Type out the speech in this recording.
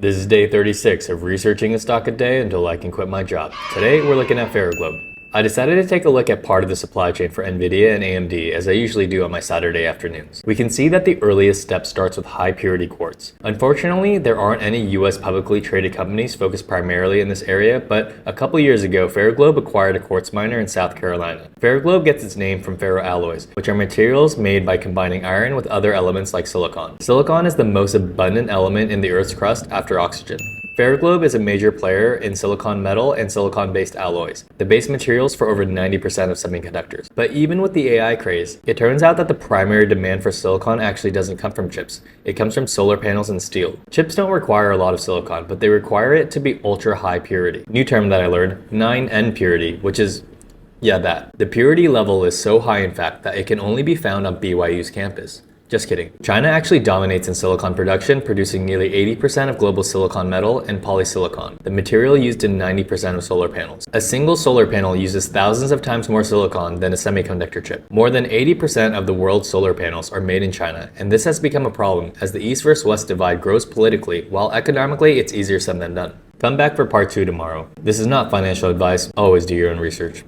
This is day 36 of researching a stock a day until I can quit my job. Today, we're looking at Ferroglobe. I decided to take a look at part of the supply chain for Nvidia and AMD as I usually do on my Saturday afternoons. We can see that the earliest step starts with high purity quartz. Unfortunately, there aren't any US publicly traded companies focused primarily in this area, but a couple years ago, Ferroglobe acquired a quartz miner in South Carolina. Ferroglobe gets its name from ferroalloys, which are materials made by combining iron with other elements like silicon. Silicon is the most abundant element in the Earth's crust after oxygen. Ferroglobe is a major player in silicon metal and silicon-based alloys, the base materials for over 90% of semiconductors. But even with the AI craze, it turns out that the primary demand for silicon actually doesn't come from chips. It comes from solar panels and steel. Chips don't require a lot of silicon, but they require it to be ultra-high purity. New term that I learned, 9N purity, which is that. The purity level is so high in fact that it can only be found on BYU's campus. Just kidding. China actually dominates in silicon production, producing nearly 80% of global silicon metal and polysilicon, the material used in 90% of solar panels. A single solar panel uses thousands of times more silicon than a semiconductor chip. More than 80% of the world's solar panels are made in China, and this has become a problem as the East versus West divide grows politically, while economically it's easier said than done. Come back for part 2 tomorrow. This is not financial advice, always do your own research.